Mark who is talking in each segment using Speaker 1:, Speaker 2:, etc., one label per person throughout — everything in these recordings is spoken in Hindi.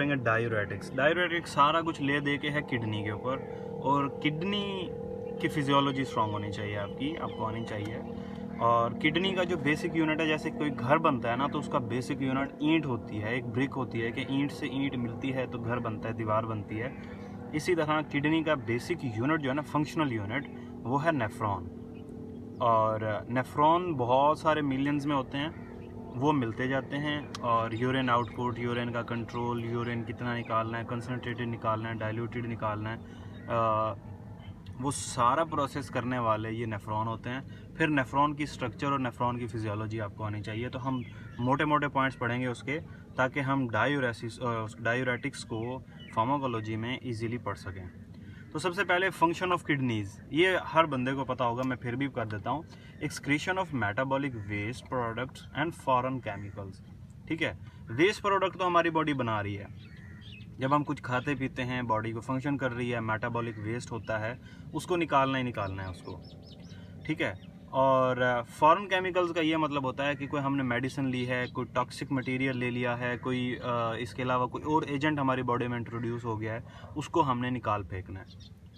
Speaker 1: करेंगे डायूरेटिक्स। डायूरेटिक्स सारा कुछ ले दे के है किडनी के ऊपर, और किडनी की फिजियोलॉजी स्ट्रांग होनी चाहिए, आपको आनी चाहिए। और किडनी का जो बेसिक यूनिट है, जैसे कोई घर बनता है ना, तो उसका बेसिक यूनिट ईंट होती है, एक ब्रिक होती है कि ईंट से ईंट मिलती है तो घर बनता है, दीवार बनती है। इसी तरह किडनी का बेसिक यूनिट जो है ना, फंक्शनल यूनिट, वो है नेफ्रॉन। और नेफ्रॉन बहुत सारे मिलियंस में होते हैं, वो मिलते जाते हैं। और यूरिन आउटपुट, यूरिन का कंट्रोल, यूरिन कितना निकालना है, कंसनट्रेटेड निकालना है, डाइल्यूटेड निकालना है, वो सारा प्रोसेस करने वाले ये नेफ्रॉन होते हैं। फिर नेफ्रॉन की स्ट्रक्चर और नेफ्रॉन की फिजियोलॉजी आपको आनी चाहिए। तो हम मोटे मोटे पॉइंट्स पढ़ेंगे उसके, ताकि हम डायूरेटिक्स को फार्माकोलॉजी में इजीली पढ़ सकें। तो सबसे पहले फंक्शन ऑफ किडनीज, ये हर बंदे को पता होगा, मैं फिर भी कर देता हूँ। Excretion of metabolic waste products and foreign chemicals. ठीक है, वेस्ट प्रोडक्ट तो हमारी बॉडी बना रही है, जब हम कुछ खाते पीते हैं बॉडी को फंक्शन कर रही है, मेटाबॉलिक वेस्ट होता है, उसको निकालना ही निकालना है उसको। ठीक है, और फॉरेन केमिकल्स का ये मतलब होता है कि कोई हमने मेडिसिन ली है, कोई टॉक्सिक मटेरियल ले लिया है, कोई इसके अलावा कोई और एजेंट हमारी बॉडी में इंट्रोड्यूस हो गया है, उसको हमने निकाल फेंकना है।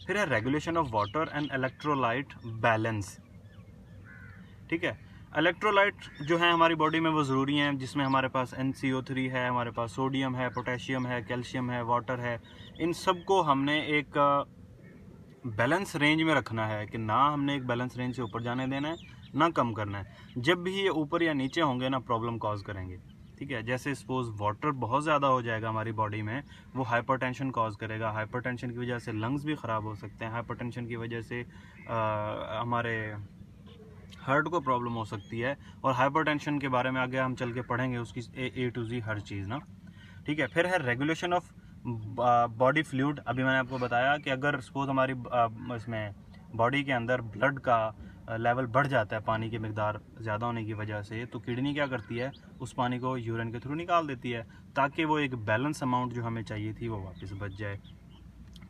Speaker 1: फिर है regulation of water and electrolyte balance. ठीक है, इलेक्ट्रोलाइट जो है हमारी बॉडी में वो ज़रूरी हैं, जिसमें हमारे पास NCO3 है, हमारे पास सोडियम है, पोटेशियम है, कैल्शियम है, वाटर है। इन सब को हमने एक बैलेंस रेंज में रखना है, कि ना हमने एक बैलेंस रेंज से ऊपर जाने देना है, ना कम करना है। जब भी ये ऊपर या नीचे होंगे ना, प्रॉब्लम कॉज करेंगे। ठीक है, जैसे सपोज वाटर बहुत ज़्यादा हो जाएगा हमारी बॉडी में, वो हाइपरटेंशन कॉज करेगा। हाइपरटेंशन की वजह से लंग्स भी ख़राब हो सकते हैं। हाइपरटेंशन की वजह से हमारे हार्ट को प्रॉब्लम हो सकती है। और हाइपरटेंशन के बारे में आगे हम चल के पढ़ेंगे, उसकी A to Z हर चीज़ ना। ठीक है, फिर है रेगुलेशन ऑफ बॉडी फ्लूइड। अभी मैंने आपको बताया कि अगर सपोज हमारी इसमें बॉडी के अंदर ब्लड का लेवल बढ़ जाता है पानी की मकदार ज़्यादा होने की वजह से, तो किडनी क्या करती है, उस पानी को यूरिन के थ्रू निकाल देती है, ताकि वो एक बैलेंस अमाउंट जो हमें चाहिए थी वो वापस बच जाए।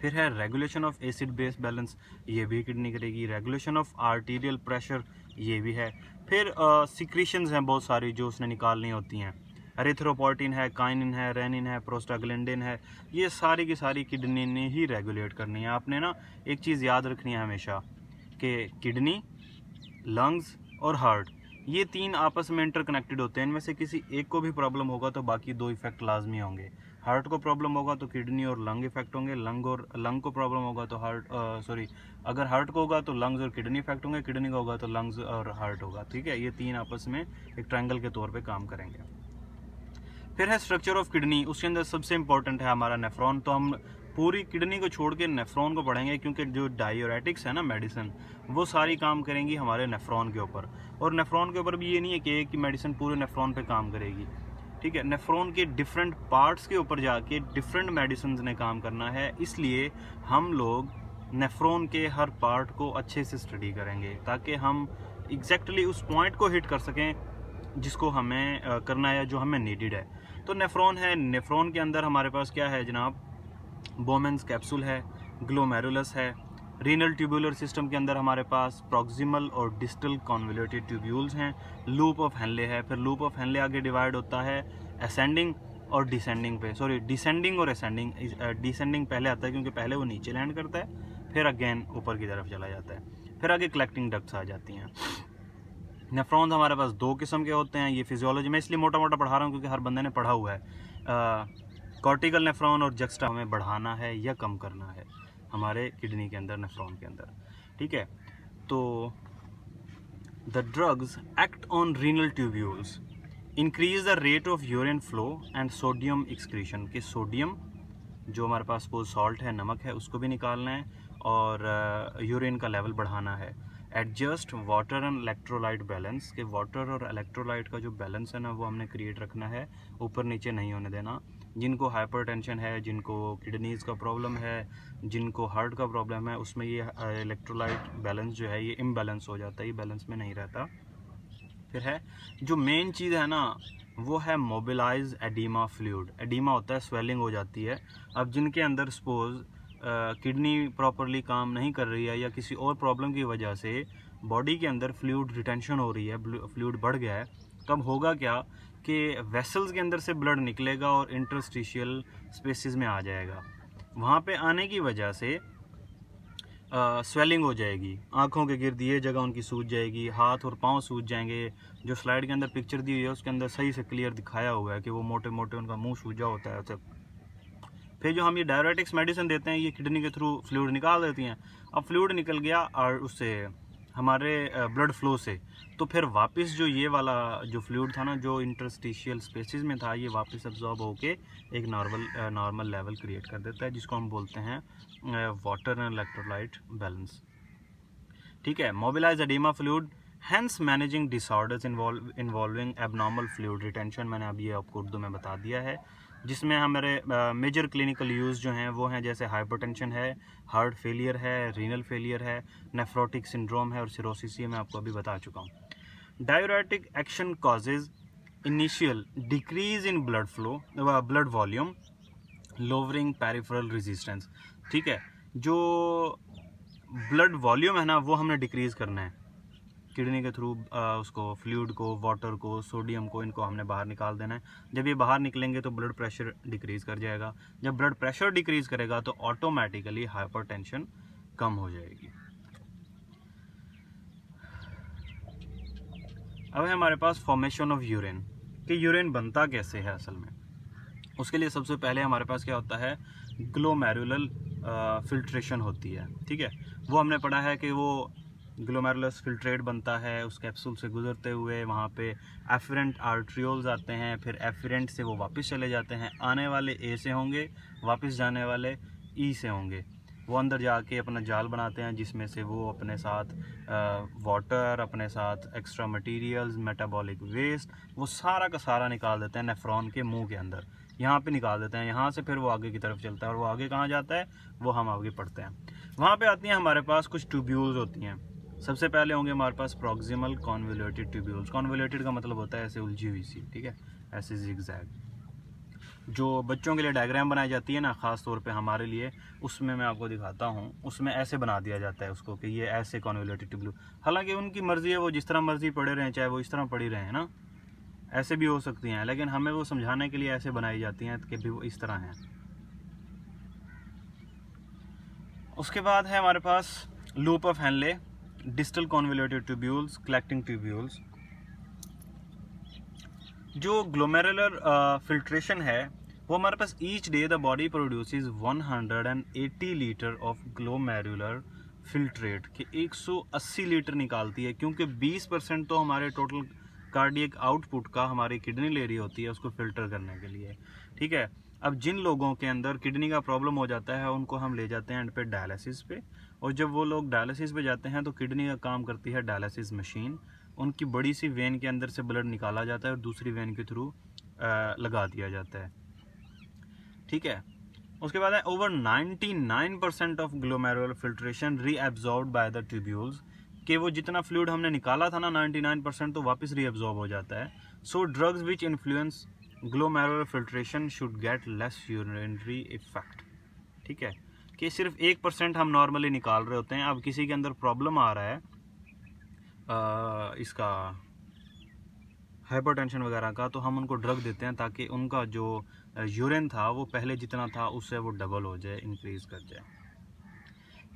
Speaker 1: फिर है regulation of acid base balance, ये भी किडनी करेगी। रेगुलेशन ऑफ आर्टीरियल प्रेशर, ये भी है। फिर सिक्रीशंस हैं बहुत सारी जो उसने निकालनी होती हैं। एरिथ्रोपोइटिन है, काइनिन है, रेनिन है, प्रोस्टाग्लैंडिन है, ये सारी की सारी किडनी ने ही रेगुलेट करनी है। आपने ना एक चीज़ याद रखनी है हमेशा, कि किडनी, लंग्स और हार्ट, ये तीन आपस में इंटरकनेक्टेड होते हैं। इनमें से किसी एक को भी प्रॉब्लम होगा तो बाकी दो इफेक्ट लाजमी होंगे। हार्ट को प्रॉब्लम होगा तो किडनी और लंग इफेक्ट होंगे, लंग को प्रॉब्लम होगा तो अगर हार्ट को होगा तो लंग्स और किडनी इफेक्ट होंगे, किडनी का होगा तो लंग्स और हार्ट होगा। ठीक है, ये तीन आपस में एक ट्रायंगल के तौर पे काम करेंगे। फिर है स्ट्रक्चर ऑफ किडनी, उसके अंदर सबसे इंपॉर्टेंट है हमारा नेफ्रॉन। तो हम पूरी किडनी को छोड़ के नेफ्रॉन को पढ़ेंगे, क्योंकि जो डायूरेटिक्स है ना मेडिसिन, वो सारी काम करेंगी हमारे नेफ्रॉन के ऊपर। और नेफ्रॉन के ऊपर भी ये नहीं है कि एक ही मेडिसिन पूरे नेफ्रॉन पे काम करेगी। ठीक है, नेफ्रॉन के डिफरेंट पार्ट्स के ऊपर जाके डिफरेंट मेडिसिन ने काम करना है, इसलिए हम लोग नेफ्रॉन के हर पार्ट को अच्छे से स्टडी करेंगे, ताकि हम एग्जैक्टली उस पॉइंट को हिट कर सकें जिसको हमें करना है, जो हमें नीडेड है। तो नेफ्रॉन है, नेफ्रॉन के अंदर हमारे पास क्या है जनाब, बोमेंस कैप्सूल है, ग्लोमेरुलस है। रीनल ट्यूबुलर सिस्टम के अंदर हमारे पास प्रॉक्सिमल और डिस्टल कॉन्वोल्यूटेड ट्यूब्यूल्स हैं। लूप ऑफ हेनले है। फिर लूप ऑफ हेनले आगे डिवाइड होता है असेंडिंग और डिसेंडिंग पे, डिसेंडिंग और असेंडिंग। डिसेंडिंग पहले आता है क्योंकि पहले वो नीचे लैंड करता है, फिर अगेन ऊपर की तरफ चला जाता है। फिर आगे कलेक्टिंग डक्ट्स आ जाती हैं। नेफ्रॉन्स हमारे पास दो किस्म के होते हैं। ये फिजियोलॉजी में इसलिए मोटा मोटा पढ़ा रहा हूँ क्योंकि हर बंदे ने पढ़ा हुआ है। कॉर्टिकल नेफ्रॉन और जक्स्टा, हमें बढ़ाना है या कम करना है हमारे किडनी के अंदर, नेफ्रॉन के अंदर। ठीक है, तो the drugs act on renal tubules, increase the rate of urine flow and sodium excretion. के सोडियम जो हमारे पास सपोज सॉल्ट है, नमक है, उसको भी निकालना है, और यूरिन का लेवल बढ़ाना है। Adjust water and electrolyte balance, के वाटर और इलेक्ट्रोलाइट का जो बैलेंस है ना, वो हमने क्रिएट रखना है, ऊपर नीचे नहीं होने देना। जिनको हाइपरटेंशन है, जिनको किडनीज़ का प्रॉब्लम है, जिनको हार्ट का प्रॉब्लम है, उसमें ये इलेक्ट्रोलाइट बैलेंस जो है ये इम्बैलेंस हो जाता है, ये बैलेंस में नहीं रहता। फिर है जो मेन चीज़ है ना, वो है मोबिलाइज एडीमा फ्लूइड। एडीमा होता है स्वेलिंग हो जाती है। अब जिनके अंदर सपोज किडनी प्रॉपरली काम नहीं कर रही है या किसी और प्रॉब्लम की वजह से बॉडी के अंदर फ्लूइड रिटेंशन हो रही है, फ्लूइड बढ़ गया है, तब होगा क्या कि वेसल्स के अंदर से ब्लड निकलेगा और इंटरस्टिशियल स्पेसिस में आ जाएगा। वहाँ पे आने की वजह से स्वेलिंग हो जाएगी, आँखों के गिर्द ये जगह उनकी सूज जाएगी, हाथ और पाँव सूज जाएंगे। जो स्लाइड के अंदर पिक्चर दी हुई है उसके अंदर सही से क्लियर दिखाया हुआ है कि वो मोटे मोटे उनका मुंह सूजा होता है। फिर जो हम ये डायरेटिक्स मेडिसिन देते हैं ये किडनी के थ्रू फ्लूइड निकाल देती हैं। अब फ्लूइड निकल गया और उससे हमारे ब्लड फ्लो से, तो फिर वापस जो ये वाला जो फ्लूइड था ना, जो इंटरस्टिशियल स्पेसिस में था, ये वापस एब्जॉर्ब होके एक नॉर्मल लेवल क्रिएट कर देता है, जिसको हम बोलते हैं वाटर एंड इलेक्ट्रोलाइट बैलेंस। ठीक है, mobilise oedema fluid, hence managing disorders involving abnormal fluid retention. मैंने अब ये आपको उर्दू में बता दिया है, जिसमें हमारे मेजर क्लिनिकल यूज़ जो हैं वो हैं जैसे हाइपरटेंशन है, हार्ट फेलियर है, रीनल फेलियर है, नेफ्रोटिक सिंड्रोम है और सिरोसिस, ये मैं आपको अभी बता चुका हूँ। Diuretic action causes initial decrease in blood flow, blood volume, lowering peripheral resistance. ठीक है, जो ब्लड वॉल्यूम है ना वो हमने डिक्रीज़ करना है किडनी के थ्रू, उसको फ्लूइड को, वाटर को, सोडियम को, इनको हमने बाहर निकाल देना है। जब ये बाहर निकलेंगे तो ब्लड प्रेशर डिक्रीज़ कर जाएगा। जब ब्लड प्रेशर डिक्रीज़ करेगा तो ऑटोमेटिकली हाइपरटेंशन कम हो जाएगी। अब है हमारे पास फॉर्मेशन ऑफ यूरिन, कि यूरिन बनता कैसे है असल में। उसके लिए सबसे पहले हमारे पास क्या होता है, ग्लोमेरुलर फिल्ट्रेशन होती है। ठीक है, वो हमने पढ़ा है कि वो ग्लोमेरुलस फिल्ट्रेट बनता है, उस कैप्सूल से गुजरते हुए वहाँ पे एफरेंट आर्ट्रियोल्स आते हैं, फिर एफरेंट से वो वापस चले जाते हैं। आने वाले ए से होंगे, वापस जाने वाले ई से होंगे। वो अंदर जाके अपना जाल बनाते हैं जिसमें से वो अपने साथ वाटर, अपने साथ एक्स्ट्रा मटेरियल्स, मेटाबॉलिक वेस्ट, वो सारा का सारा निकाल देते हैं नेफ्रॉन के मुंह के अंदर, यहाँ पे निकाल देते हैं। यहाँ से फिर वो आगे की तरफ चलता है, और वो आगे कहाँ जाता है वो हम आगे पढ़ते हैं। वहाँ पे आती हैं हमारे पास कुछ ट्यूब्यूल्स होती हैं। सबसे पहले होंगे हमारे पास प्रॉक्सिमल कॉन्वोल्यूटेड ट्यूब्यूल्स। कॉन्वोल्यूटेड का मतलब होता है ऐसे उलझी हुई सी, ठीक है, ऐसे जिगजैग। जो बच्चों के लिए डायग्राम बनाई जाती है ना, ख़ास तौर पे हमारे लिए, उसमें मैं आपको दिखाता हूँ, उसमें ऐसे बना दिया जाता है उसको कि ये ऐसे कॉन्वोल्यूटेड ट्यूब्यूल। हालांकि उनकी मर्ज़ी है, वो जिस तरह मर्ज़ी पढ़े रहें, चाहे वो इस तरह पढ़ी रहें ना, ऐसे भी हो सकती हैं, लेकिन हमें वो समझाने के लिए ऐसे बनाई जाती हैं कि भी वो इस तरह हैं। उसके बाद है हमारे पास loop of Henle, distal convoluted tubules, collecting tubules. जो ग्लोमेरुलर फिल्ट्रेशन है वो हमारे पास each day the body produces 180 litre of glomerular filtrate, के 180 लीटर निकालती है, क्योंकि 20% तो हमारे टोटल कार्डियक आउटपुट का हमारी किडनी ले रही होती है उसको फिल्टर करने के लिए। ठीक है, अब जिन लोगों के अंदर किडनी का प्रॉब्लम हो जाता है उनको हम ले जाते हैं एंड पे डायलिसिस पे, और जब वो लोग डायलिसिस पे जाते हैं तो किडनी का काम करती है डायलिसिस मशीन। उनकी बड़ी सी वेन के अंदर से ब्लड निकाला जाता है और दूसरी वेन के थ्रू लगा दिया जाता है। ठीक है, उसके बाद है over 99% of glomerular filtration reabsorbed by the tubules, कि वो जितना फ्लूइड हमने निकाला था ना 99% तो वापस रीअब्जॉर्ब हो जाता है। सो drugs which influence glomerular filtration should get less urinary effect. ठीक है, कि सिर्फ 1% हम नॉर्मली निकाल रहे होते हैं। अब किसी के अंदर प्रॉब्लम आ रहा है इसका हाइपरटेंशन वगैरह का, तो हम उनको ड्रग देते हैं ताकि उनका जो यूरिन था वो पहले जितना था उससे वो डबल हो जाए, इंक्रीज कर जाए।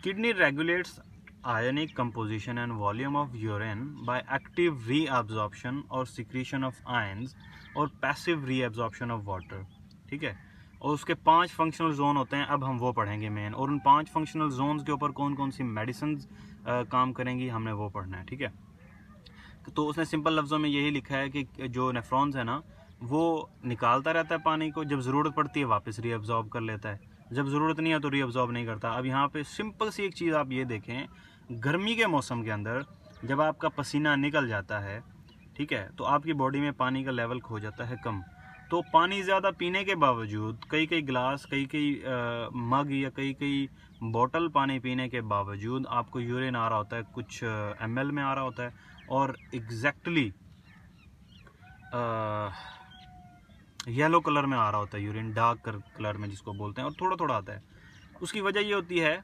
Speaker 1: Kidney regulates ionic composition and volume of urine by active reabsorption और सिक्रीशन ऑफ आयंस और पैसिव रीअब्जॉर्प्शन ऑफ वाटर। ठीक है, और उसके 5 फंक्शनल जोन होते हैं, अब हम वो पढ़ेंगे मेन, और उन 5 फंक्शनल जोन्स के ऊपर कौन कौन सी मेडिसिन काम करेंगी हमने वो पढ़ना है। ठीक है, तो उसने सिंपल लफ्ज़ों में यही लिखा है कि जो नेफ्रॉन्स है ना वो निकालता रहता है पानी को, जब ज़रूरत पड़ती है वापस रीअब्जॉर्ब कर लेता है, जब ज़रूरत नहीं है तो रीअब्जॉर्ब नहीं करता। अब यहाँ पे सिंपल सी एक चीज़ आप ये देखें, गर्मी के मौसम के अंदर जब आपका पसीना निकल जाता है, ठीक है, तो आपकी बॉडी में पानी का लेवल खो जाता है कम। तो पानी ज़्यादा पीने के बावजूद, कई कई गिलास, कई कई मग या कई कई बॉटल पानी पीने के बावजूद आपको यूरिन आ रहा होता है, कुछ ml में आ रहा होता है, और एग्जैक्टली येलो कलर में आ रहा होता है यूरिन, डार्क कलर में जिसको बोलते हैं, और थोड़ा थोड़ा आता है। उसकी वजह ये होती है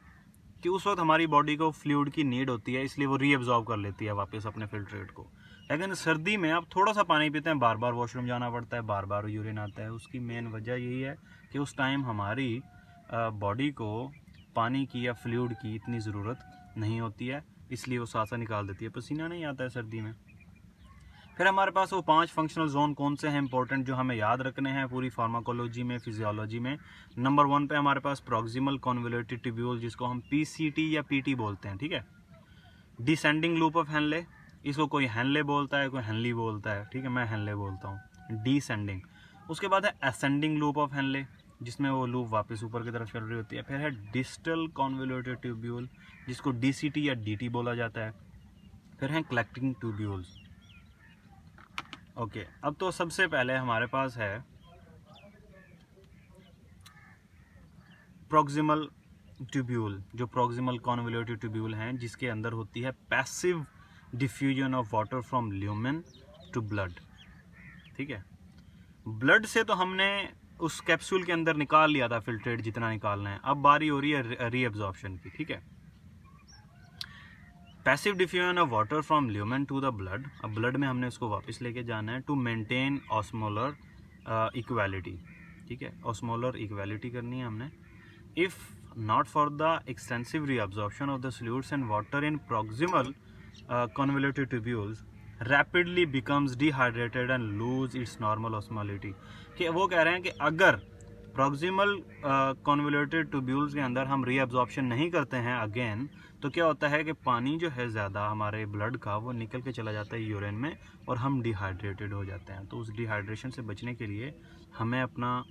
Speaker 1: कि उस वक्त हमारी बॉडी को फ्लूइड की नीड होती है, इसलिए वो रीअब्जॉर्ब कर लेती है वापस अपने फिल्ट्रेट को। लेकिन सर्दी में आप थोड़ा सा पानी पीते हैं, बार बार वॉशरूम जाना पड़ता है, बार बार यूरिन आता है। उसकी मेन वजह यही है कि उस टाइम हमारी बॉडी को पानी की या फ्लूइड की इतनी ज़रूरत नहीं होती है, इसलिए वो साथ निकाल देती है, पसीना नहीं आता है सर्दी में। फिर हमारे पास वो 5 फंक्शनल जोन कौन से हैं इंपॉर्टेंट, जो हमें याद रखने हैं पूरी फार्माकोलॉजी में, फिजियोलॉजी में। नंबर 1 पे हमारे पास प्रॉक्सिमल कॉन्वोल्यूटेड ट्यूब्यूल, जिसको हम पीसीटी या पीटी बोलते हैं, ठीक है। डिसेंडिंग लूप ऑफ हेनले, इसको कोई हेनले बोलता है, कोई हेनली बोलता है, ठीक है, मैं हेनले बोलता हूँ, डिसेंडिंग। उसके बाद है असेंडिंग लूप ऑफ हेनले, जिसमें वो लूप वापस ऊपर की तरफ चल रही होती है। फिर है डिस्टल कॉन्वोल्यूटेड ट्यूब्यूल, जिसको डीसीटी या डीटी बोला जाता है। फिर हैं कलेक्टिंग ट्यूब्यूल्स। ओके, अब तो सबसे पहले हमारे पास है प्रॉक्सिमल ट्यूब्यूल, जो प्रॉक्सिमल कॉन्वोल्यूटेड ट्यूब्यूल हैं, जिसके अंदर होती है passive diffusion of water from lumen to blood, ठीक है। ब्लड से तो हमने उस कैप्सूल के अंदर निकाल लिया था फिल्ट्रेट जितना निकालना है, अब बारी हो रही है रीअब्जॉर्प्शन की, ठीक है। Passive diffusion of water from lumen to the blood, अब ब्लड में हमने उसको वापस लेके जाना है टू मेंटेन ऑस्मोलर इक्वालिटी, ठीक है, ऑस्मोलर इक्वालिटी करनी है हमने। If not for the extensive reabsorption of the fluids and water in proximal convoluted tubules rapidly becomes dehydrated and lose its normal osmolality। कि वो कह रहे हैं कि अगर proximal convoluted tubules के अंदर हम reabsorption नहीं करते हैं अगेन, तो क्या होता है कि पानी जो है ज़्यादा हमारे ब्लड का वो निकल के चला जाता है यूरिन में और हम डिहाइड्रेटेड हो जाते हैं। तो उस डिहाइड्रेशन से बचने के लिए हमें अपना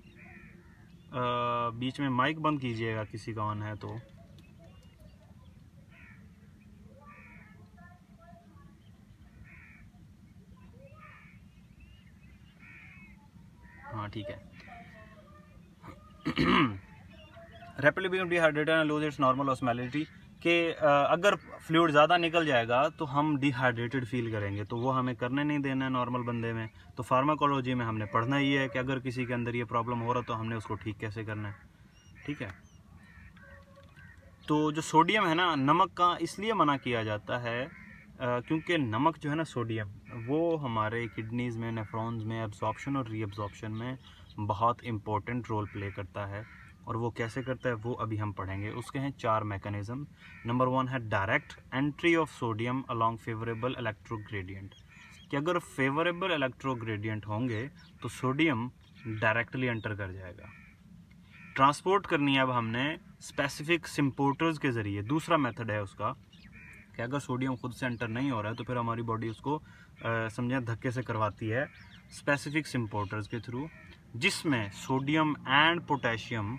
Speaker 1: बीच में माइक बंद कीजिएगा किसी का ऑन है तो। हाँ ठीक है। Rapidly become dehydrated and lose its normal osmolarity, कि अगर फ्लूइड ज़्यादा निकल जाएगा तो हम डिहाइड्रेटेड फील करेंगे, तो वो हमें करने नहीं देना है नॉर्मल बंदे में। तो फार्माकोलॉजी में हमने पढ़ना ही है कि अगर किसी के अंदर ये प्रॉब्लम हो रहा तो हमने उसको ठीक कैसे करना है, ठीक है। तो जो सोडियम है ना, नमक का इसलिए मना किया जाता है क्योंकि नमक जो है ना, सोडियम, वो हमारे किडनीज़ में, नेफ्रॉन्स में एब्जॉर्प्शन और रीअब्जॉर्प्शन में बहुत इम्पोर्टेंट रोल प्ले करता है। और वो कैसे करता है वो अभी हम पढ़ेंगे। उसके हैं 4 मैकेनिज़्म। नंबर 1 है direct entry of sodium along favourable electrogradient, कि अगर फेवरेबल इलेक्ट्रोग्रेडियंट होंगे तो सोडियम डायरेक्टली एंटर कर जाएगा। ट्रांसपोर्ट करनी है अब हमने स्पेसिफिक सिम्पोर्टर्स के ज़रिए। दूसरा मेथड है उसका कि अगर सोडियम खुद से एंटर नहीं हो रहा है तो फिर हमारी बॉडी उसको समझें धक्के से करवाती है स्पेसिफिक सिम्पोर्टर्स के थ्रू, जिसमें सोडियम एंड पोटेशियम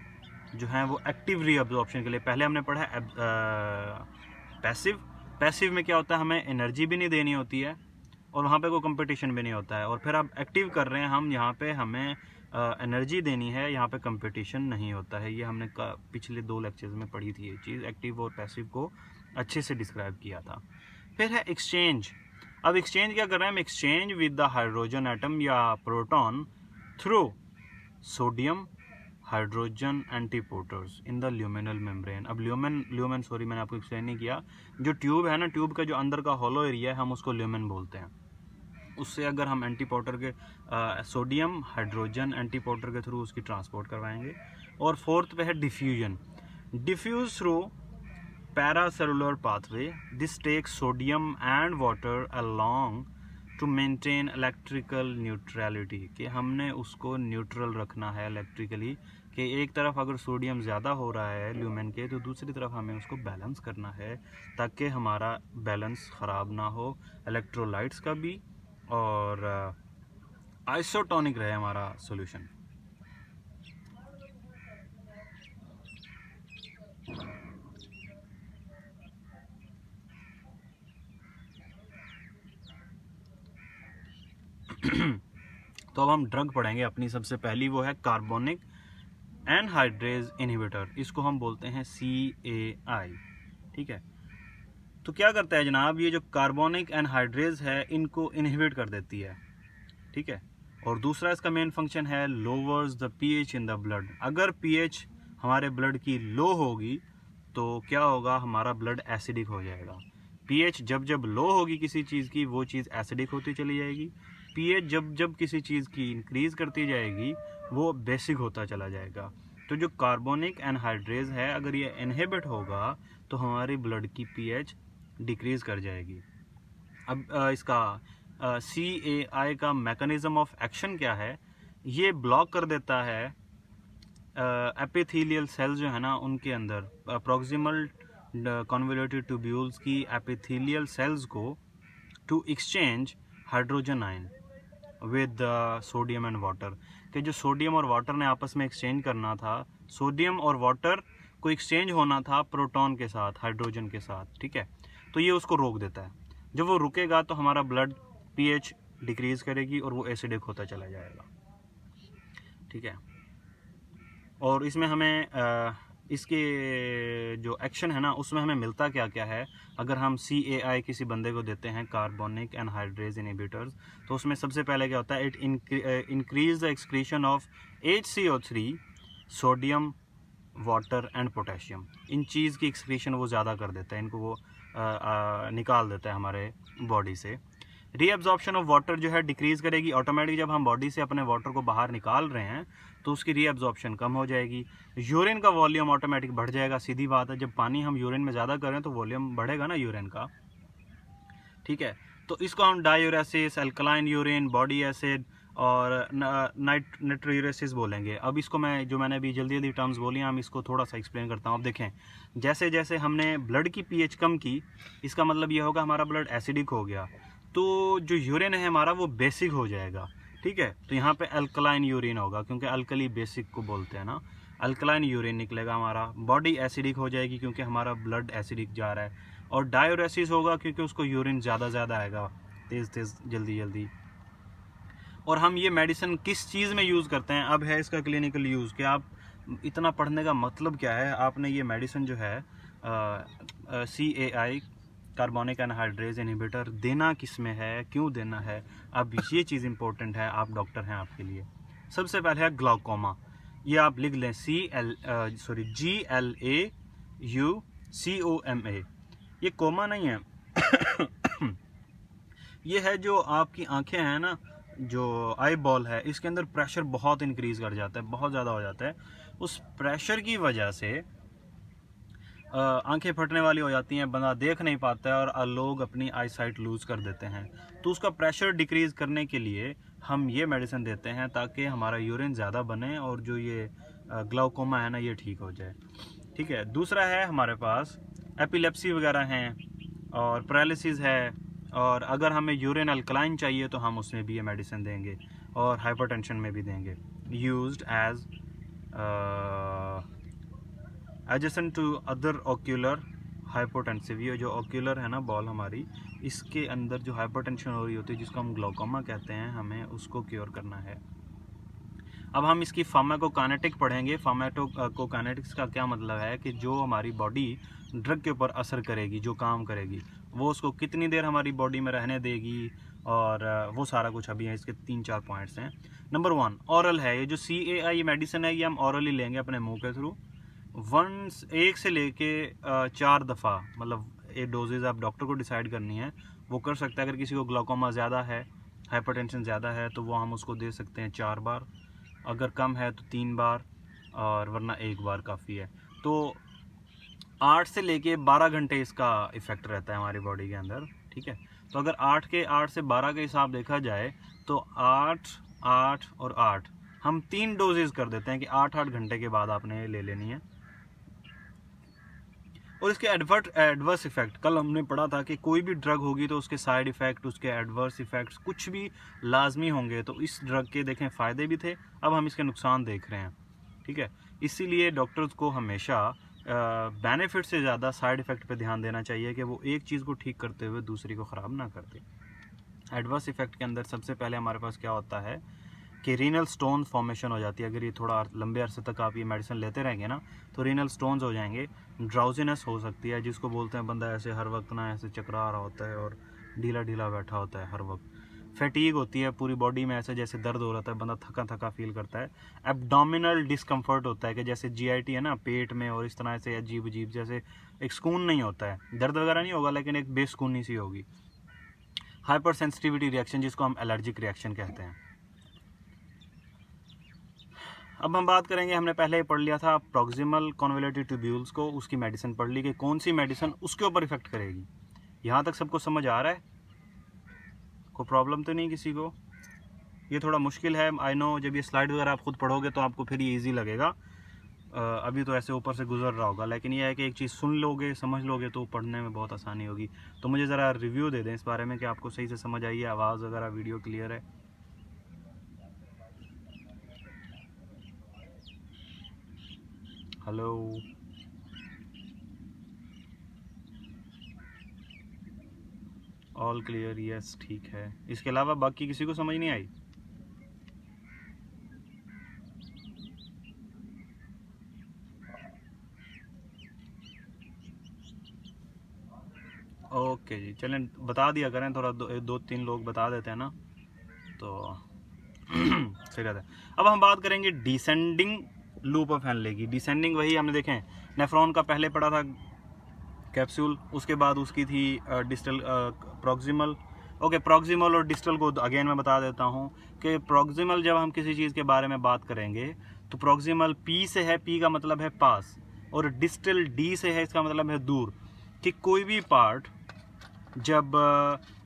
Speaker 1: जो हैं वो एक्टिव रीअब्जॉर्प्शन के लिए, पहले हमने पढ़ा है पैसिव में क्या होता है, हमें एनर्जी भी नहीं देनी होती है और वहाँ पे कोई कंपटीशन भी नहीं होता है। और फिर अब एक्टिव कर रहे हैं हम, यहाँ पे हमें एनर्जी देनी है, यहाँ पे कंपटीशन नहीं होता है। ये हमने पिछले 2 लेक्चर्स में पढ़ी थी ये चीज़, एक्टिव और पैसिव को अच्छे से डिस्क्राइब किया था। फिर है एक्सचेंज। अब एक्सचेंज क्या कर रहे हैं हम, exchange with the hydrogen atom या proton through sodium hydrogen antiporters in the luminal membrane. अब ल्यूमेन सॉरी मैंने आपको एक्सप्लेन नहीं किया, जो ट्यूब है ना, ट्यूब का जो अंदर का हॉलो एरिया है हम उसको ल्यूमेन बोलते हैं। उससे अगर हम एंटीपोर्टर के सोडियम हाइड्रोजन एंटीपोर्टर के थ्रू उसकी ट्रांसपोर्ट करवाएंगे। और 4th पे है diffusion. Diffuse through paracellular pathway, this takes sodium and water along to maintain electrical neutrality, कि हमने उसको न्यूट्रल रखना है इलेक्ट्रिकली, कि एक तरफ अगर सोडियम ज़्यादा हो रहा है ल्यूमेन के तो दूसरी तरफ हमें उसको बैलेंस करना है ताकि हमारा बैलेंस ख़राब ना हो इलेक्ट्रोलाइट्स का भी, और आइसोटोनिक रहे हमारा सॉल्यूशन। तो अब हम ड्रग पढ़ेंगे अपनी। सबसे पहली वो है कार्बोनिक एनहाइड्रेज इनहिबिटर, इसको हम बोलते हैं CAI, ठीक है। तो क्या करता है जनाब, ये जो कार्बोनिक एनहाइड्रेज है इनको इनहिबिट कर देती है, ठीक है। और दूसरा इसका मेन फंक्शन है lowers the pH in the blood. अगर pH हमारे ब्लड की लो होगी तो क्या होगा, हमारा ब्लड एसिडिक हो जाएगा। पीएच जब जब लो होगी किसी चीज़ की वो चीज़ एसिडिक होती चली जाएगी, पीएच जब जब किसी चीज़ की इंक्रीज़ करती जाएगी वो बेसिक होता चला जाएगा। तो जो कार्बोनिक एनहाइड्रेज है अगर ये इनहिबिट होगा तो हमारी ब्लड की पीएच डिक्रीज़ कर जाएगी। अब इसका CAI का मैकेनिज्म ऑफ एक्शन क्या है, ये ब्लॉक कर देता है एपिथेलियल सेल्स जो है ना उनके अंदर प्रॉक्सिमल कॉन्वोल्यूटेड ट्यूब्यूल्स की एपिथेलियल सेल्स को to exchange hydrogen ion with sodium and water, कि जो सोडियम और वाटर ने आपस में एक्सचेंज करना था, सोडियम और वाटर को एक्सचेंज होना था प्रोटॉन के साथ, हाइड्रोजन के साथ, ठीक है। तो ये उसको रोक देता है। जब वो रुकेगा तो हमारा ब्लड पीएच डिक्रीज करेगी और वो एसिडिक होता चला जाएगा, ठीक है। और इसमें हमें इसके जो एक्शन है ना उसमें हमें मिलता क्या क्या है। अगर हम CAI किसी बंदे को देते हैं, कार्बोनिक एनहाइड्रेज इनहिबिटर्स, तो उसमें सबसे पहले क्या होता है, it increase the excretion of HCO3, sodium, water and potassium. इन चीज़ की एक्सक्रीशन वो ज़्यादा कर देता है, इनको वो निकाल देता है हमारे बॉडी से। रीअब्जॉर्प्शन ऑफ वाटर जो है डिक्रीज़ करेगी ऑटोमेटिक। जब हम बॉडी से अपने वाटर को बाहर निकाल रहे हैं तो उसकी रीअब्जॉर्प्शन कम हो जाएगी। यूरिन का वॉल्यूम ऑटोमेटिक बढ़ जाएगा, सीधी बात है। जब पानी हम यूरिन में ज़्यादा करें तो वॉल्यूम बढ़ेगा ना यूरिन का, ठीक है। तो इसको हम diuresis, alkaline urine, body acid और नाइट्रोयूरेसिस बोलेंगे। अब इसको मैं जो मैंने अभी जल्दी जल्दी टर्म्स बोली हम इसको थोड़ा सा एक्सप्लेन करता हूँ। अब देखें, जैसे जैसे हमने ब्लड की पीएच कम की, इसका मतलब ये होगा हमारा ब्लड एसिडिक हो गया, तो जो यूरिन है हमारा वो बेसिक हो जाएगा, ठीक है। तो यहाँ पे अल्कलाइन यूरिन होगा, क्योंकि अल्कली बेसिक को बोलते हैं ना, अल्कलाइन यूरिन निकलेगा हमारा। बॉडी एसिडिक हो जाएगी क्योंकि हमारा ब्लड एसिडिक जा रहा है। और डायूरेसिस होगा क्योंकि उसको यूरिन ज़्यादा आएगा, तेज़ तेज़ जल्दी। और हम ये मेडिसिन किस चीज़ में यूज़ करते हैं, अब है इसका क्लिनिकल यूज़। कि आप इतना पढ़ने का मतलब क्या है, आपने ये मेडिसिन जो है CAI कार्बोनिक एनहाइड्रेज इनहिबिटर देना किस में है, क्यों देना है, अब ये चीज़ इंपॉर्टेंट है, आप डॉक्टर हैं आपके लिए। सबसे पहले है ग्लाउकोमा, ये आप लिख लें GLAUCOMA। ये कोमा नहीं है ये है जो आपकी आंखें हैं ना, जो आई बॉल है, इसके अंदर प्रेशर बहुत इंक्रीज़ कर जाता है, बहुत ज़्यादा हो जाता है। उस प्रेशर की वजह से आंखें फटने वाली हो जाती हैं, बंदा देख नहीं पाता है और लोग अपनी आई साइट लूज़ कर देते हैं। तो उसका प्रेशर डिक्रीज़ करने के लिए हम ये मेडिसिन देते हैं ताकि हमारा यूरिन ज़्यादा बने और जो ये ग्लाउकोमा है ना ये ठीक हो जाए, ठीक है। दूसरा है हमारे पास एपिलेप्सी वगैरह हैं और पैरालिसिस है, और अगर हमें यूरिन अल्कलाइन चाहिए तो हम उसमें भी ये मेडिसिन देंगे, और हाइपरटेंशन में भी देंगे। Used as adjacent to other ocular hypotensive. ये जो ओक्यूलर है ना बॉल हमारी, इसके अंदर जो हाइपरटेंशन हो रही होती है जिसको हम ग्लाउकोमा कहते हैं, हमें उसको क्योर करना है। अब हम इसकी फार्माकोकाइनेटिक पढ़ेंगे। फार्माकोकाइनेटिक्स का क्या मतलब है कि जो हमारी बॉडी ड्रग के ऊपर असर करेगी, जो काम करेगी, वो उसको कितनी देर हमारी बॉडी में रहने देगी, और वो सारा कुछ अभी है। इसके 3-4 पॉइंट्स हैं। नंबर 1 ऑरल है। ये जो CAI मेडिसिन है ये हम ऑरली लेंगे अपने मुंह के थ्रू, 1 से लेके 4 दफ़ा, मतलब ये डोजेज आप डॉक्टर को डिसाइड करनी है, वो कर सकता है। अगर किसी को ग्लाउकोमा ज़्यादा है, हाइपरटेंशन ज़्यादा है, तो वो हम उसको दे सकते हैं 4 बार, अगर कम है तो 3 बार, और वरना 1 बार काफ़ी है। तो 8 से लेके 12 घंटे इसका इफ़ेक्ट रहता है हमारी बॉडी के अंदर, ठीक है। तो अगर 8 से 12 का हिसाब देखा जाए तो 8, 8 और 8 हम 3 डोजेज कर देते हैं कि 8-8 घंटे के बाद आपने ले लेनी है। और इसके एडवर्स इफेक्ट, कल हमने पढ़ा था कि कोई भी ड्रग होगी तो उसके साइड इफ़ेक्ट, उसके एडवर्स इफ़ेक्ट्स कुछ भी लाजमी होंगे। तो इस ड्रग के देखें फ़ायदे भी थे, अब हम इसके नुकसान देख रहे हैं, ठीक है। इसीलिए डॉक्टर्स को हमेशा बेनिफिट से ज़्यादा साइड इफ़ेक्ट पे ध्यान देना चाहिए कि वो एक चीज़ को ठीक करते हुए दूसरी को ख़राब ना कर दे। एडवर्स इफ़ेक्ट के अंदर सबसे पहले हमारे पास क्या होता है कि रीनल स्टोन फॉर्मेशन हो जाती है। अगर ये थोड़ा लंबे अरसे तक आप ये मेडिसिन लेते रहेंगे ना तो रीनल स्टोन्स हो जाएंगे। ड्राउजीनेस हो सकती है, जिसको बोलते हैं बंदा ऐसे हर वक्त ना ऐसे चकरा रहा होता है और ढीला ढीला बैठा होता है हर वक्त। फैटीग होती है पूरी बॉडी में, ऐसे जैसे दर्द हो रहा है, बंदा थका थका फील करता है। एब्डोमिनल डिस्कम्फर्ट होता है कि जैसे जीआईटी है ना पेट में, और इस तरह से अजीब अजीब जैसे एक सुकून नहीं होता है, दर्द वगैरह नहीं होगा लेकिन एक बेसुकूनी सी होगी। हाइपर सेंसिटिविटी रिएक्शन जिसको हम एलर्जिक रिएक्शन कहते हैं। अब हम बात करेंगे, हमने पहले ही पढ़ लिया था प्रॉक्सिमल कॉन्वोल्यूटेड ट्यूब्यूल्स को, उसकी मेडिसिन पढ़ ली कि कौन सी मेडिसिन उसके ऊपर इफेक्ट करेगी। यहाँ तक सबको समझ आ रहा है? कोई प्रॉब्लम तो नहीं किसी को? ये थोड़ा मुश्किल है, आई नो, जब ये स्लाइड वगैरह आप खुद पढ़ोगे तो आपको फिर ये ईजी लगेगा। अभी तो ऐसे ऊपर से गुजर रहा होगा, लेकिन ये है कि एक चीज़ सुन लोगे, समझ लोगे तो पढ़ने में बहुत आसानी होगी। तो मुझे ज़रा रिव्यू दे दें इस बारे में कि आपको सही से समझ आई है, आवाज़ वगैरह वीडियो क्लियर है? हेलो, ऑल क्लियर, यस, ठीक है। इसके अलावा बाकी किसी को समझ नहीं आई? ओके जी, चलें बता दिया करें, थोड़ा दो तीन लोग बता देते हैं ना तो सही रहता है। अब हम बात करेंगे डिसेंडिंग लूप ऑफ हेनले की। डिसेंडिंग वही हमने देखें, नेफ्रॉन का पहले पढ़ा था कैप्सूल, उसके बाद उसकी थी डिस्टल प्रॉक्सिमल। ओके, प्रॉक्सिमल और डिस्टल को अगेन मैं बता देता हूँ कि प्रॉक्सिमल जब हम किसी चीज़ के बारे में बात करेंगे तो प्रॉक्सिमल पी से है, पी का मतलब है पास, और डिस्टल डी से है, इसका मतलब है दूर। कि कोई भी पार्ट जब